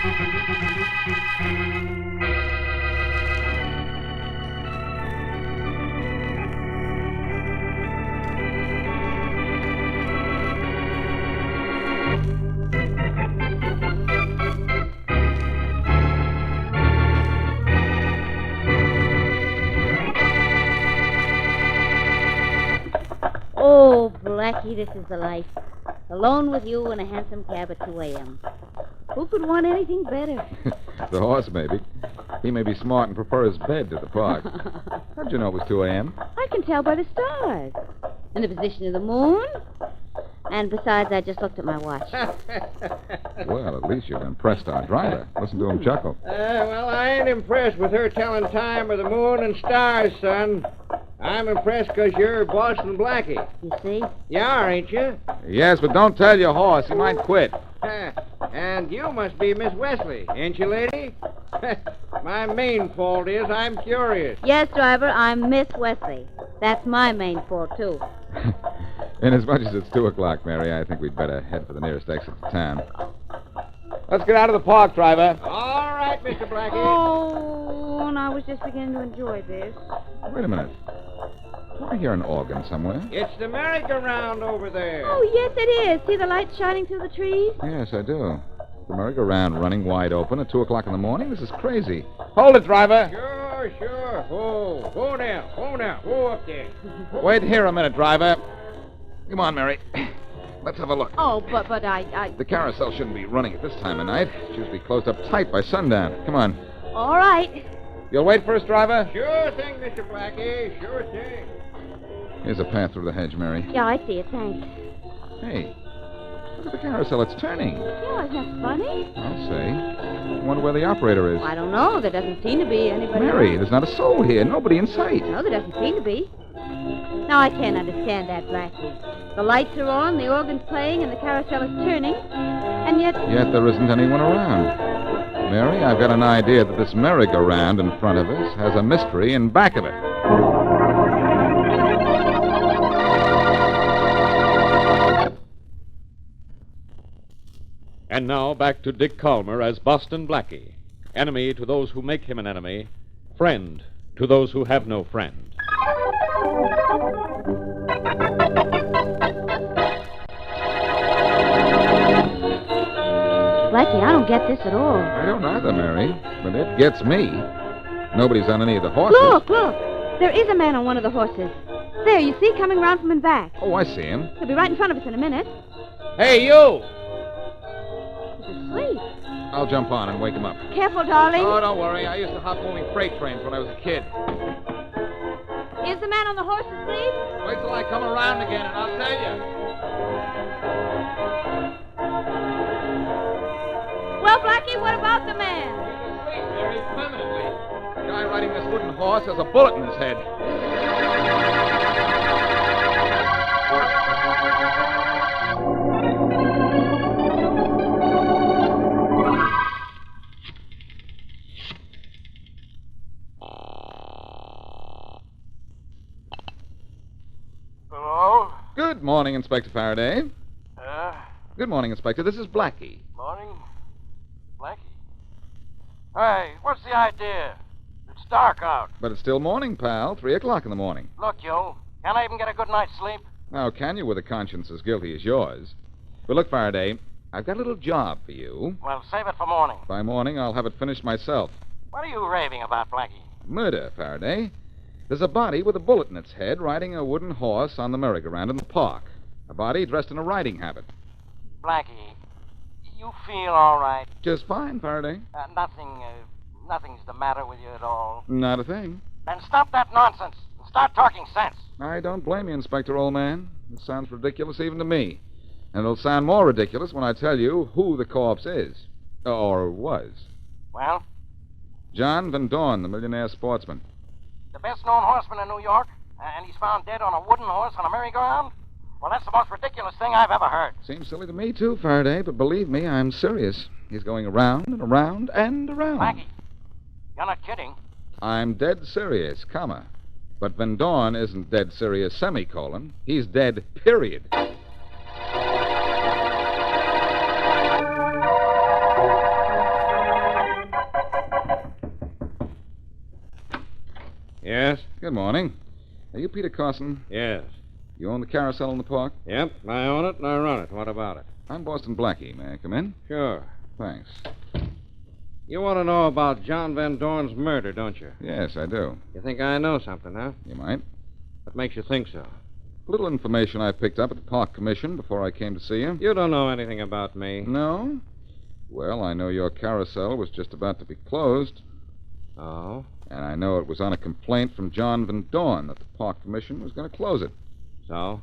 Oh, Blackie, this is the life. Alone with you in a hansom cab at 2 a.m. Who could want anything better? The horse, maybe. He may be smart and prefer his bed to the park. How'd you know it was 2 a.m.? I can tell by the stars. And the position of the moon. And besides, I just looked at my watch. Well, at least you've impressed our driver. Listen to him chuckle. Well, I ain't impressed with her telling time of the moon and stars, son. I'm impressed because you're Boston Blackie. You see? You are, ain't you? Yes, but don't tell your horse. He might quit. And you must be Miss Wesley, ain't you, lady? My main fault is I'm curious. Yes, driver, I'm Miss Wesley. That's my main fault, too. Inasmuch as it's 2 o'clock, Mary, I think we'd better head for the nearest exit to town. Let's get out of the park, driver. All right, Mr. Blackie. Oh, and I was just beginning to enjoy this. Wait a minute. Do I hear an organ somewhere? It's the merry-go-round over there. Oh, yes, it is. See the lights shining through the trees? Yes, I do. The merry-go-round running wide open at 2 o'clock in the morning? This is crazy. Hold it, driver. Sure. Whoa now. Whoa up there. Wait here a minute, driver. Come on, Mary. Let's have a look. Oh, but I... The carousel shouldn't be running at this time of night. It should be closed up tight by sundown. Come on. All right. You'll wait for us, driver? Sure thing, Mr. Blackie. Sure thing. Here's a path through the hedge, Mary. Yeah, I see it. Thanks. Hey, look at the carousel. It's turning. Yeah, isn't that funny? I'll say. I wonder where the operator is. I don't know. There doesn't seem to be anybody. Mary, there's not a soul here. Nobody in sight. No, there doesn't seem to be. Now, I can't understand that, Blackie. The lights are on, the organ's playing, and the carousel is turning, and yet... Yet there isn't anyone around. Mary, I've got an idea that this merry-go-round in front of us has a mystery in back of it. And now back to Dick Calmer as Boston Blackie. Enemy to those who make him an enemy. Friend to those who have no friend. Blackie, I don't get this at all. I don't either, Mary, but it gets me. Nobody's on any of the horses. Look! There is a man on one of the horses. There, you see, coming round from in back. Oh, I see him. He'll be right in front of us in a minute. Hey, you! He's asleep. I'll jump on and wake him up. Careful, darling. Oh, don't worry. I used to hop moving freight trains when I was a kid. Is the man on the horse asleep? Wait till I come around again and I'll tell you. Well, Blackie, what about the man? He's asleep, Mary, permanently. The guy riding this wooden horse has a bullet in his head. Hello? Good morning, Inspector Faraday. Good morning, Inspector. This is Blackie. Morning. Blackie? Hey, what's the idea? It's dark out. But it's still morning, pal. 3 o'clock in the morning. Look, you, can I even get a good night's sleep? Now, can you with a conscience as guilty as yours? But look, Faraday, I've got a little job for you. Well, save it for morning. By morning, I'll have it finished myself. What are you raving about, Blackie? Murder, Faraday. There's a body with a bullet in its head riding a wooden horse on the merry-go-round in the park. A body dressed in a riding habit. Blackie, you feel all right? Just fine, Faraday. Nothing's the matter with you at all. Not a thing. Then stop that nonsense and start talking sense. I don't blame you, Inspector, old man. It sounds ridiculous even to me. And it'll sound more ridiculous when I tell you who the corpse is. Or was. Well? John Van Dorn, the millionaire sportsman. The best-known horseman in New York, and he's found dead on a wooden horse on a merry-go-round? Well, that's the most ridiculous thing I've ever heard. Seems silly to me, too, Faraday, but believe me, I'm serious. He's going around and around and around. Blackie, you're not kidding. I'm dead serious, comma. But Van Dorn isn't dead serious, semicolon. He's dead, period. Good morning. Are you Peter Carson? Yes. You own the carousel in the park? Yep, I own it and I run it. What about it? I'm Boston Blackie. May I come in? Sure. Thanks. You want to know about John Van Dorn's murder, don't you? Yes, I do. You think I know something, huh? You might. What makes you think so? Little information I picked up at the Park Commission before I came to see you. You don't know anything about me. No? Well, I know your carousel was just about to be closed. Oh? And I know it was on a complaint from John Van Dorn that the Park Commission was going to close it. So?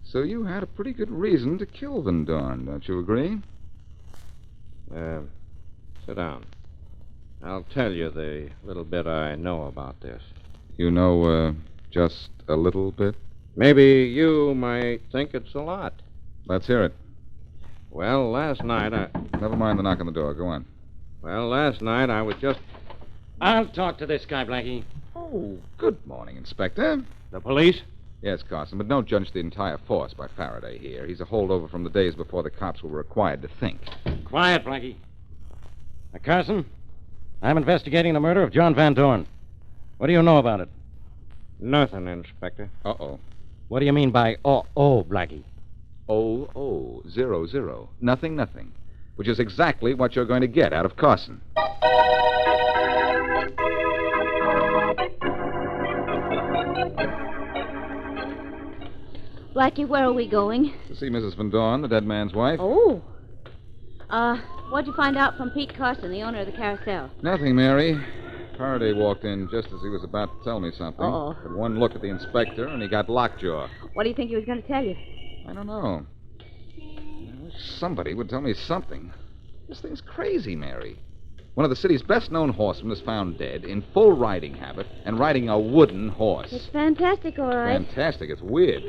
So you had a pretty good reason to kill Van Dorn, don't you agree? Sit down. I'll tell you the little bit I know about this. You know, just a little bit? Maybe you might think it's a lot. Let's hear it. Well, last night Never mind the knock on the door. Go on. last night I was just... I'll talk to this guy, Blackie. Oh, good morning, Inspector. The police? Yes, Carson, but don't judge the entire force by Faraday here. He's a holdover from the days before the cops were required to think. Quiet, Blackie. Now, Carson, I'm investigating the murder of John Van Dorn. What do you know about it? Nothing, Inspector. Uh-oh. What do you mean by Blackie? 0000. Nothing. Which is exactly what you're going to get out of Carson. Blackie, where are we going? To see Mrs. Van Dorn, the dead man's wife. Oh. What'd you find out from Pete Carson, the owner of the carousel? Nothing, Mary. Faraday walked in just as he was about to tell me something. Uh-oh. Had one look at the inspector, and he got lockjaw. What do you think he was going to tell you? I don't know. I wish somebody would tell me something. This thing's crazy, Mary. One of the city's best-known horsemen is found dead, in full riding habit, and riding a wooden horse. It's fantastic, all right. Fantastic. It's weird.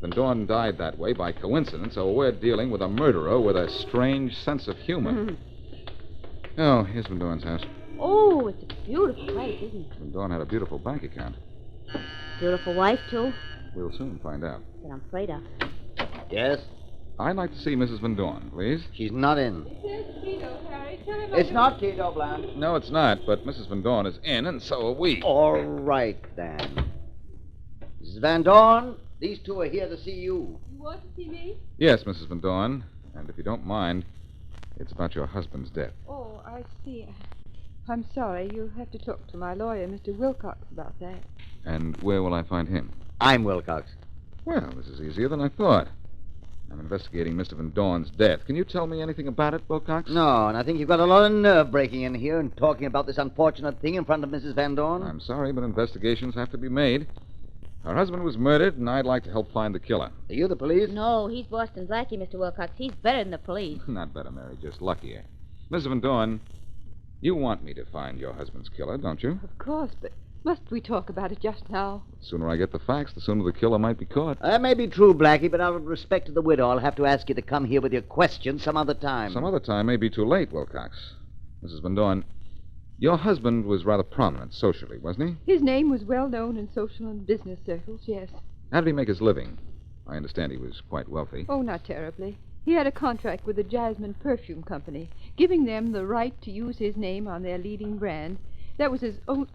Van Dorn died that way by coincidence, so we're dealing with a murderer with a strange sense of humor. Mm-hmm. Oh, here's Van Dorn's house. Oh, it's a beautiful place, isn't it? Van Dorn had a beautiful bank account. Beautiful wife, too. We'll soon find out. That I'm afraid of. Yes? I'd like to see Mrs. Van Dorn, please. She's not in. It's not Tito, Blanche. No, it's not, but Mrs. Van Dorn is in, and so are we. All right, then. Mrs. Van Dorn, these two are here to see you. You want to see me? Yes, Mrs. Van Dorn. And if you don't mind, it's about your husband's death. Oh, I see. I'm sorry. You'll have to talk to my lawyer, Mr. Wilcox, about that. And where will I find him? I'm Wilcox. Well, this is easier than I thought. I'm investigating Mr. Van Dorn's death. Can you tell me anything about it, Wilcox? No, and I think you've got a lot of nerve breaking in here and talking about this unfortunate thing in front of Mrs. Van Dorn. I'm sorry, but investigations have to be made. Her husband was murdered, and I'd like to help find the killer. Are you the police? No, he's Boston Blackie, Mr. Wilcox. He's better than the police. Not better, Mary, just luckier. Mrs. Van Dorn, you want me to find your husband's killer, don't you? Of course, but must we talk about it just now? The sooner I get the facts, the sooner the killer might be caught. That may be true, Blackie, but out of respect to the widow, I'll have to ask you to come here with your questions some other time. Some other time may be too late, Wilcox. Mrs. Van Dorn, your husband was rather prominent socially, wasn't he? His name was well known in social and business circles, yes. How did he make his living? I understand he was quite wealthy. Oh, not terribly. He had a contract with the Jasmine Perfume Company, giving them the right to use his name on their leading brand. That was his own...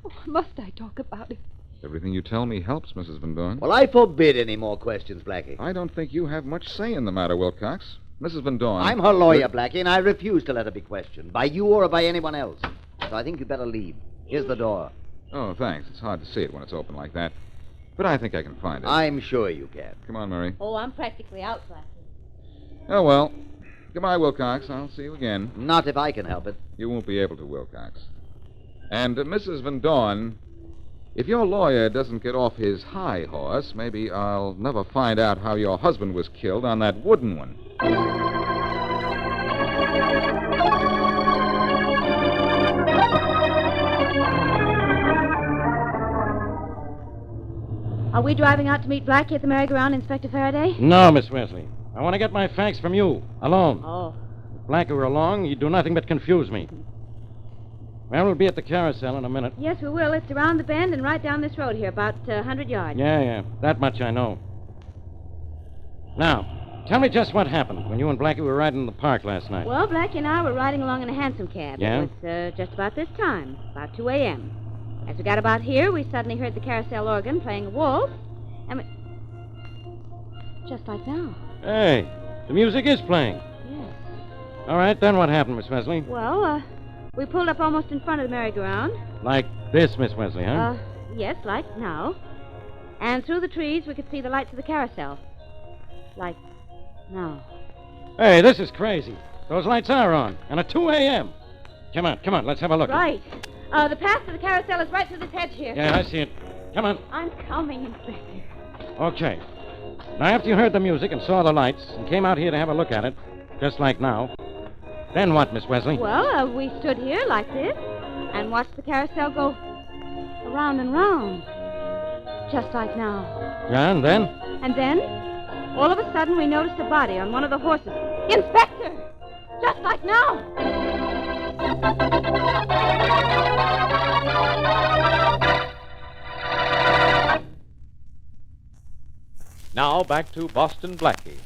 Oh, must I talk about it? Everything you tell me helps, Mrs. Van Dorn. Well, I forbid any more questions, Blackie. I don't think you have much say in the matter, Wilcox. Mrs. Van Dorn... I'm her lawyer, Blackie, and I refuse to let her be questioned, by you or by anyone else. So I think you'd better leave. Here's the door. Oh, thanks. It's hard to see it when it's open like that. But I think I can find it. I'm sure you can. Come on, Mary. Oh, I'm practically out, Blackie. Oh, well. Goodbye, Wilcox. I'll see you again. Not if I can help it. You won't be able to, Wilcox. And Mrs. Van Dorn, if your lawyer doesn't get off his high horse, maybe I'll never find out how your husband was killed on that wooden one. Are we driving out to meet Blackie at the merry-go-round, Inspector Faraday? No, Miss Wesley. I want to get my facts from you, alone. Oh. If Blackie were along, he'd do nothing but confuse me. Well, we'll be at the carousel in a minute. Yes, we will. It's around the bend and right down this road here, about 100 yards. Yeah. That much I know. Now, tell me just what happened when you and Blackie were riding in the park last night. Well, Blackie and I were riding along in a hansom cab. Yeah? It was just about this time, about 2 a.m. As we got about here, we suddenly heard the carousel organ playing a waltz, and we... Just like now. Hey, the music is playing. Yes. All right, then what happened, Miss Wesley? Well, we pulled up almost in front of the merry-go-round. Like this, Miss Wesley, huh? Yes, like now. And through the trees, we could see the lights of the carousel. Like now. Hey, this is crazy. Those lights are on, and at 2 a.m. Come on, let's have a look. Right. The path to the carousel is right through this hedge here. Yeah, I see it. Come on. I'm coming, Inspector. Okay. Now, after you heard the music and saw the lights and came out here to have a look at it, just like now, then what, Miss Wesley? Well, we stood here like this and watched the carousel go around and round. Just like now. Yeah, and then? And then, all of a sudden, we noticed a body on one of the horses. Inspector! Just like now! Now back to Boston Blackie.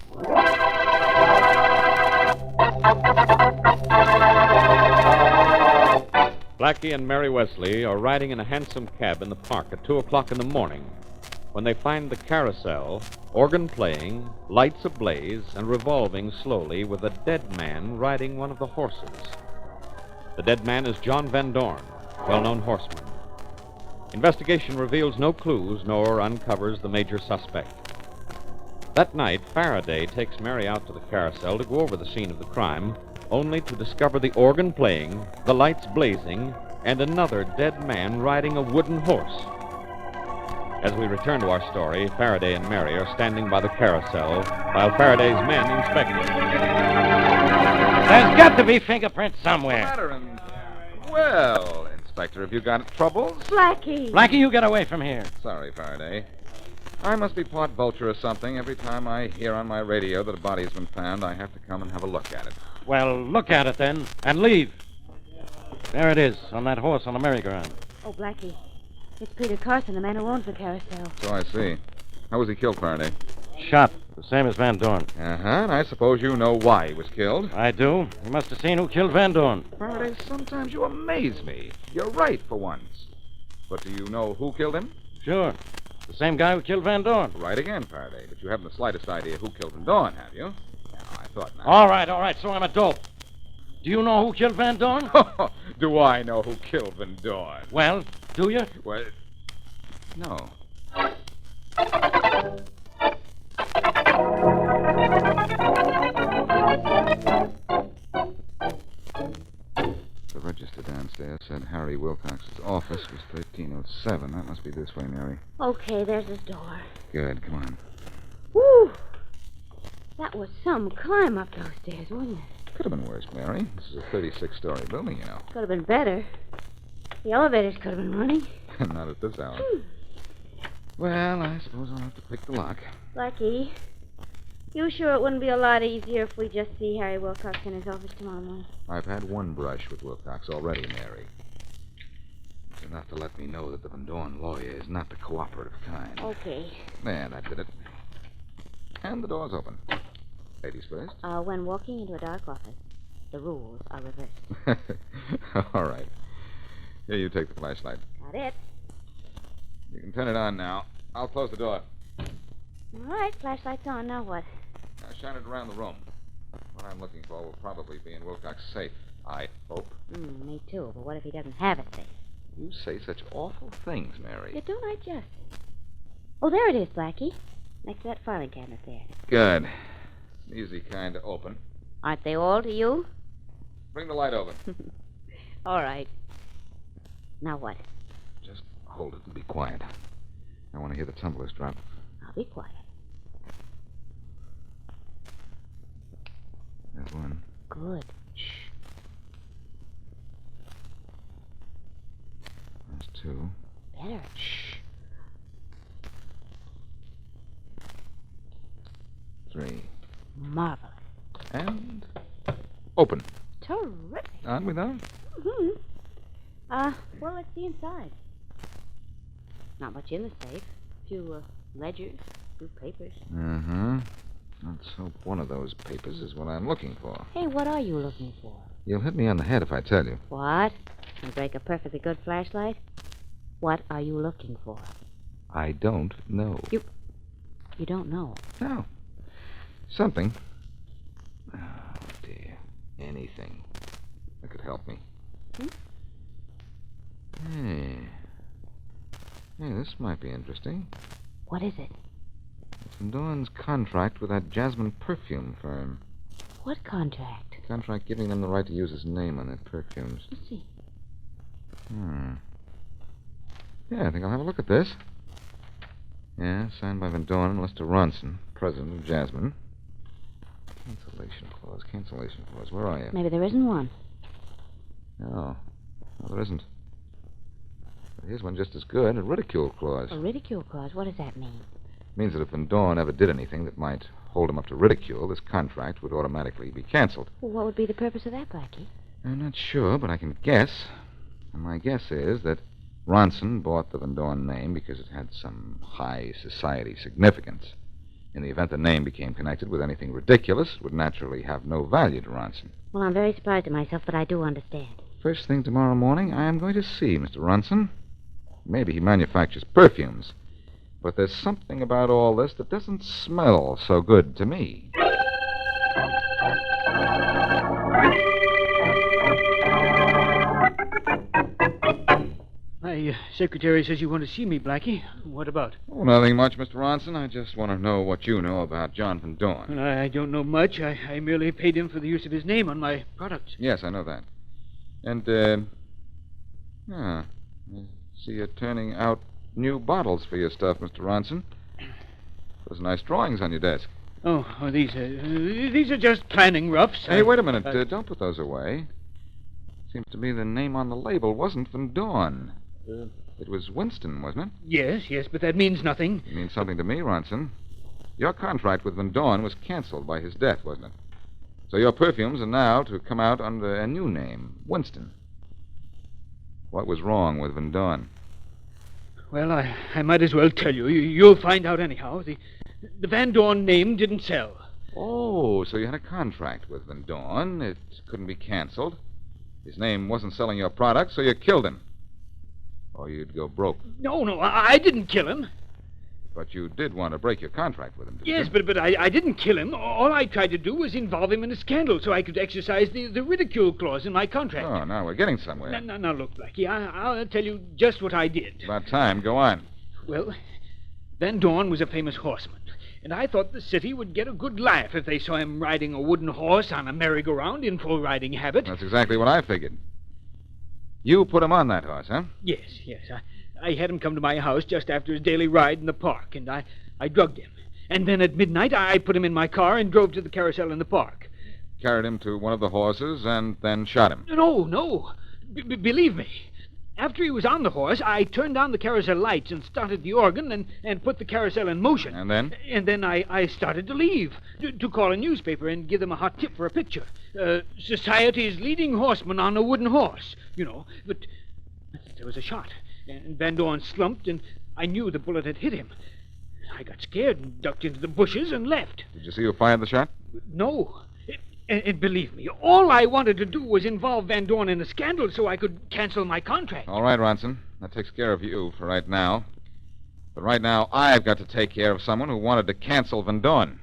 Blackie and Mary Wesley are riding in a hansom cab in the park at 2 o'clock in the morning when they find the carousel, organ playing, lights ablaze, and revolving slowly with a dead man riding one of the horses. The dead man is John Van Dorn, well-known horseman. Investigation reveals no clues nor uncovers the major suspect. That night, Faraday takes Mary out to the carousel to go over the scene of the crime, only to discover the organ playing, the lights blazing, and another dead man riding a wooden horse. As we return to our story, Faraday and Mary are standing by the carousel while Faraday's men inspect it. There's got to be fingerprints somewhere. What's the matter? Well, Inspector, have you got troubles? Blackie! Blackie, you get away from here. Sorry, Faraday. I must be part vulture or something. Every time I hear on my radio that a body's been found, I have to come and have a look at it. Well, look at it then, and leave. There it is, on that horse on the merry-go-round. Oh, Blackie. It's Peter Carson, the man who owns the carousel. So I see. How was he killed, Faraday? Shot, the same as Van Dorn. Uh-huh, and I suppose you know why he was killed. I do. You must have seen who killed Van Dorn. Faraday, sometimes you amaze me. You're right for once. But do you know who killed him? Sure. The same guy who killed Van Dorn. Right again, Faraday. But you haven't the slightest idea who killed Van Dorn, have you? No, I thought not. All right, so I'm a dope. Do you know who killed Van Dorn? Do I know who killed Van Dorn? Well, do you? Well, no. The register downstairs said Harry Wilcox's office was 1307. That must be this way, Mary. Okay, there's his door. Good, come on. Woo! That was some climb up those stairs, wasn't it? Could have been worse, Mary. This is a 36-story building, you know. Could have been better. The elevators could have been running. Not at this hour. Well, I suppose I'll have to pick the lock. Blackie, you sure it wouldn't be a lot easier if we just see Harry Wilcox in his office tomorrow morning? I've had one brush with Wilcox already, Mary. It's enough to let me know that the Van Dorn lawyer is not the cooperative kind. Okay. There, that did it. And the door's open. Ladies first. When walking into a dark office, the rules are reversed. All right. Here, you take the flashlight. Got it. You can turn it on now. I'll close the door. All right, flashlight's on. Now what? Now shine it around the room. What I'm looking for will probably be in Wilcox's safe. I hope. Me too, but what if he doesn't have it safe? You say such awful things, Mary. Yeah, don't I just? Oh, there it is, Blackie. Next to that filing cabinet there. Good. It's an easy kind to open. Aren't they all to you? Bring the light over. All right. Now what? Just hold it and be quiet. I want to hear the tumblers drop. I'll be quiet. There's one. Good. Shh. There's two. Better. Shh. Three. Marvelous. And open. Terrific. On we go. Mm-hmm. Well, let's see inside. Not much in the safe. A few ledgers, a few papers. Mm-hmm. Let's hope one of those papers is what I'm looking for. Hey, what are you looking for? You'll hit me on the head if I tell you. What? And break a perfectly good flashlight? What are you looking for? I don't know. You don't know. No. Something. Oh, dear. Anything that could help me. Hey. Hey, this might be interesting. What is it? It's Van Dorn's contract with that Jasmine perfume firm. What contract? Contract giving them the right to use his name on their perfumes. Let's see. Yeah, I think I'll have a look at this. Yeah, signed by Van Dorn and Lester Ronson, president of Jasmine. Cancellation clause. Where are you? Maybe there isn't one. No, there isn't. But here's one just as good, a ridicule clause. A ridicule clause? What does that mean? It means that if Van Dorn ever did anything that might hold him up to ridicule, this contract would automatically be canceled. Well, what would be the purpose of that, Blackie? I'm not sure, but I can guess. And my guess is that Ronson bought the Van Dorn name because it had some high society significance. In the event the name became connected with anything ridiculous, it would naturally have no value to Ronson. Well, I'm very surprised at myself, but I do understand. First thing tomorrow morning, I am going to see Mr. Ronson. Maybe he manufactures perfumes, but there's something about all this that doesn't smell so good to me. My secretary says you want to see me, Blackie. What about? Oh, nothing much, Mr. Ronson. I just want to know what you know about John Van Dorn. Well, I don't know much. I merely paid him for the use of his name on my products. Yes, I know that. And, I see you're turning out new bottles for your stuff, Mr. Ronson. Those nice drawings on your desk. Oh, these are just planning roughs. Hey, wait a minute. Don't put those away. Seems to me the name on the label wasn't Van Dorn. It was Winston, wasn't it? Yes, but that means nothing. It means something to me, Ronson. Your contract with Van Dorn was canceled by his death, wasn't it? So your perfumes are now to come out under a new name, Winston. What was wrong with Van Dorn? Well, I might as well tell you. You'll find out anyhow. The Van Dorn name didn't sell. Oh, so you had a contract with Van Dorn. It couldn't be canceled. His name wasn't selling your product, so you killed him. Or you'd go broke. No, I didn't kill him. But you did want to break your contract with him, didn't Yes, you? but I didn't kill him. All I tried to do was involve him in a scandal so I could exercise the ridicule clause in my contract. Oh, now we're getting somewhere. Now, look, Blackie, I'll tell you just what I did. About time. Go on. Well, Van Dorn was a famous horseman, and I thought the city would get a good laugh if they saw him riding a wooden horse on a merry-go-round in full riding habit. That's exactly what I figured. You put him on that horse, huh? Yes. I had him come to my house just after his daily ride in the park, and I drugged him. And then at midnight, I put him in my car and drove to the carousel in the park. Carried him to one of the horses and then shot him. No. Believe me. After he was on the horse, I turned down the carousel lights and started the organ and put the carousel in motion. And then? And then I started to leave, to call a newspaper and give them a hot tip for a picture. Society's leading horseman on a wooden horse, But there was a shot, and Van Dorn slumped, and I knew the bullet had hit him. I got scared and ducked into the bushes and left. Did you see who fired the shot? No. And believe me, all I wanted to do was involve Van Dorn in a scandal so I could cancel my contract. All right, Ronson. That takes care of you for right now. But right now, I've got to take care of someone who wanted to cancel Van Dorn.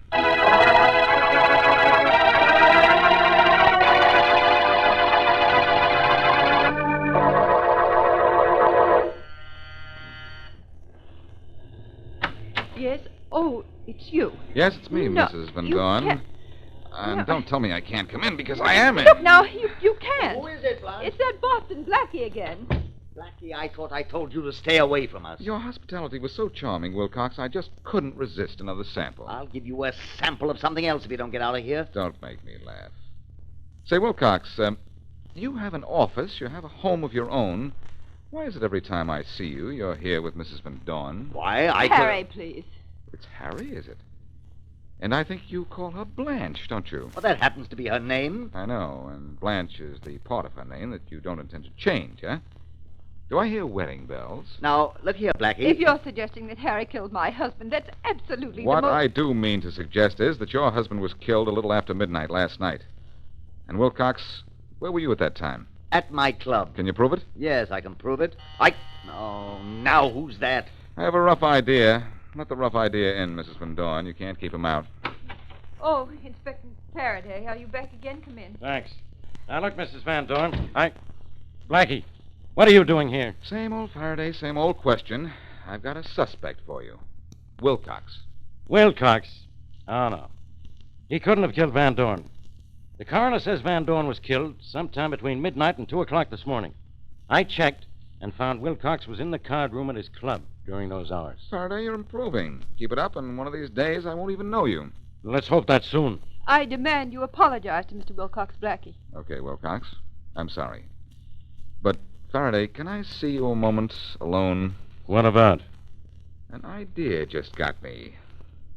Yes? Oh, it's you. Yes, it's me, No, Mrs. Van you Dorn. can't- And don't tell me I can't come in, because I am in. Look, now, you can't. Who is it, Blanche? It's that Boston Blackie again. Blackie, I thought I told you to stay away from us. Your hospitality was so charming, Wilcox, I just couldn't resist another sample. I'll give you a sample of something else if you don't get out of here. Don't make me laugh. Say, Wilcox, you have an office, you have a home of your own. Why is it every time I see you, you're here with Mrs. Van Dorn? Why, I Harry, please. It's Harry, is it? And I think you call her Blanche, don't you? Well, that happens to be her name. I know, and Blanche is the part of her name that you don't intend to change, huh? Do I hear wedding bells? Now, look here, Blackie. If you're suggesting that Harry killed my husband, that's absolutely What the most... I do mean to suggest is that your husband was killed a little after midnight last night. And Wilcox, where were you at that time? At my club. Can you prove it? Yes, I can prove it. Oh, now who's that? I have a rough idea. Let the rough idea in, Mrs. Van Dorn. You can't keep him out. Oh, Inspector Faraday, are you back again? Come in. Thanks. Now, look, Mrs. Van Dorn. Blackie, what are you doing here? Same old Faraday, same old question. I've got a suspect for you. Wilcox. Wilcox? Oh, no. He couldn't have killed Van Dorn. The coroner says Van Dorn was killed sometime between midnight and 2 o'clock this morning. I checked and found Wilcox was in the card room at his club during those hours. Faraday, you're improving. Keep it up, and one of these days I won't even know you. Let's hope that's soon. I demand you apologize to Mr. Wilcox, Blackie. Okay, Wilcox. I'm sorry. But, Faraday, can I see you a moment alone? What about? An idea just got me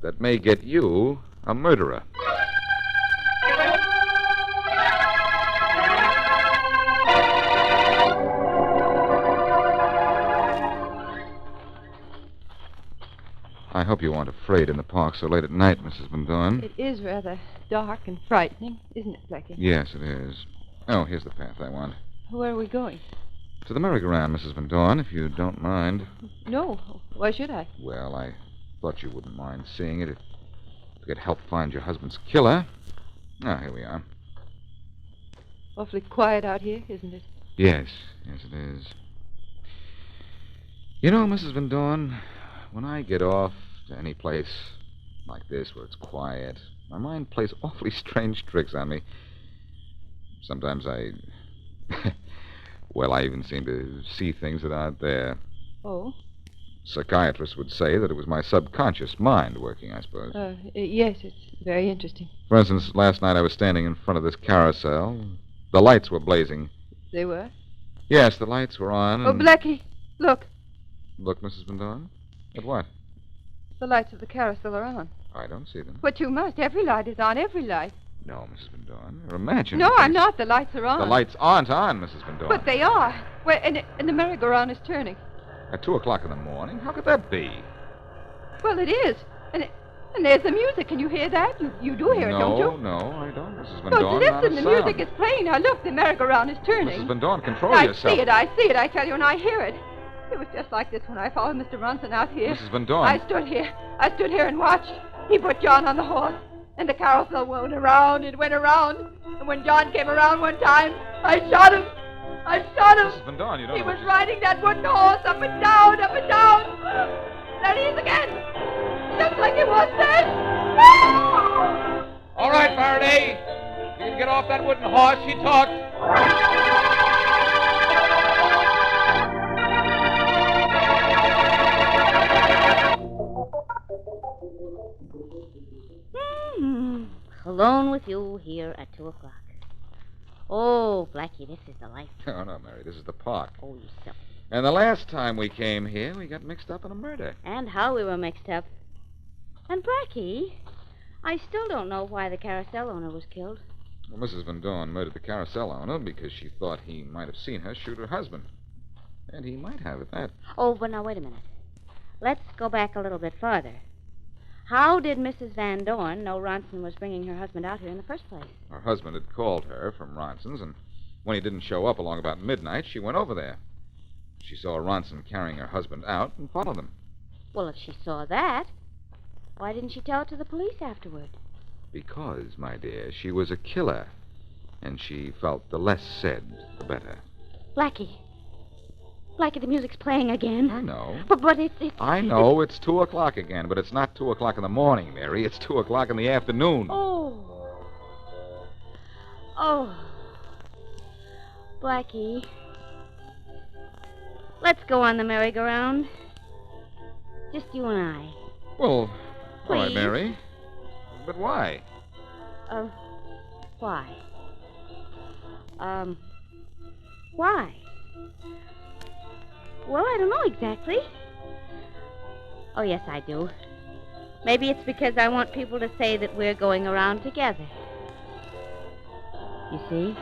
that may get you a murderer. I hope you aren't afraid in the park so late at night, Mrs. Van Dorn. It is rather dark and frightening, isn't it, Blackie? Yes, it is. Oh, here's the path I want. Where are we going? To the merry-go-round, Mrs. Van Dorn, if you don't mind. No. Why should I? Well, I thought you wouldn't mind seeing it if you could help find your husband's killer. Ah, here we are. Awfully quiet out here, isn't it? Yes, it is. You know, Mrs. Van Dorn, when I get off to any place like this where it's quiet, my mind plays awfully strange tricks on me. Sometimes I even seem to see things that aren't there. Oh? Psychiatrists would say that it was my subconscious mind working, I suppose. Yes, it's very interesting. For instance, last night I was standing in front of this carousel. The lights were blazing. They were? Yes, the lights were on. Oh, Blackie, look. Look, Mrs. Van Dorn? At what? The lights of the carousel are on. I don't see them. But you must. Every light is on, every light. No, Mrs. Van Dorn. You're imagining. No, I'm things. not. The lights are on. The lights aren't on, Mrs. Van Dorn. But they are. Well, and the merry-go-round is turning. At 2 o'clock in the morning? How could that be? Well, it is. And there's the music. Can you hear that? You do hear it, don't you? No, I don't, Mrs. Van No, Dorn. listen, Not a the sound. music is playing. Now, look, the merry-go-round is turning. Mrs. Van Dorn, control I yourself. I see it, I tell you, and I hear it. It was just like this when I followed Mr. Ronson out here. Mrs. Van Dorn. I stood here and watched. He put John on the horse, and the carousel went around and went around. And when John came around one time, I shot him. Mrs. Van Dorn, you don't He know was what riding that wooden horse up and down, up and down. There he is again. Just like it was then. All right, Faraday. You can get off that wooden horse. She talked. Alone with you here at 2 o'clock. Oh, Blackie, this is the life. Oh, no, Mary, this is the park. Oh, you silly. And the last time we came here, we got mixed up in a murder. And how we were mixed up. And Blackie, I still don't know why the carousel owner was killed. Well, Mrs. Van Dorn murdered the carousel owner because she thought he might have seen her shoot her husband. And he might have at that. Oh, but now, wait a minute. Let's go back a little bit farther. How did Mrs. Van Dorn know Ronson was bringing her husband out here in the first place? Her husband had called her from Ronson's, and when he didn't show up along about midnight, she went over there. She saw Ronson carrying her husband out and followed him. Well, if she saw that, why didn't she tell it to the police afterward? Because, my dear, she was a killer, and she felt the less said, the better. Blackie, the music's playing again. I know. But it's... I know it's 2 o'clock again, but it's not 2 o'clock in the morning, Mary. It's 2 o'clock in the afternoon. Oh. Blackie, let's go on the merry-go-round. Just you and I. Well, all right, Please? Mary. But why? Why? Why? Well, I don't know exactly. Oh, yes, I do. Maybe it's because I want people to say that we're going around together. You see?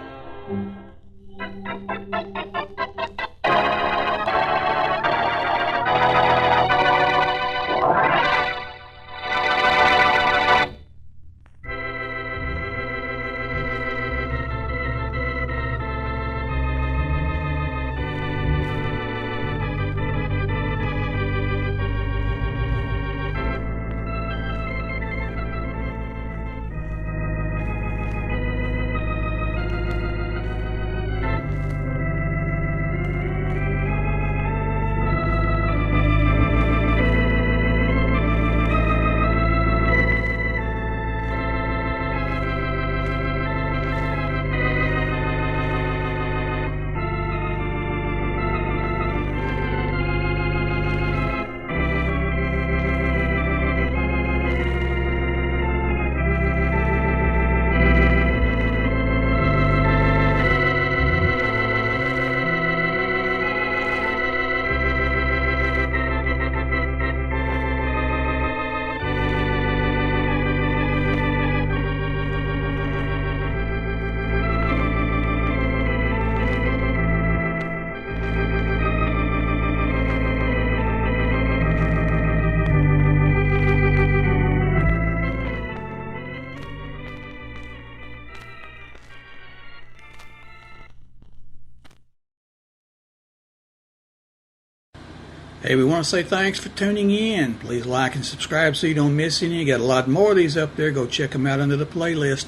Hey, we want to say thanks for tuning in. Please like and subscribe so you don't miss any. You got a lot more of these up there. Go check them out under the playlist.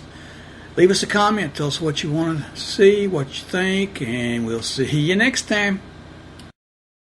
Leave us a comment. Tell us what you want to see, what you think, and we'll see you next time.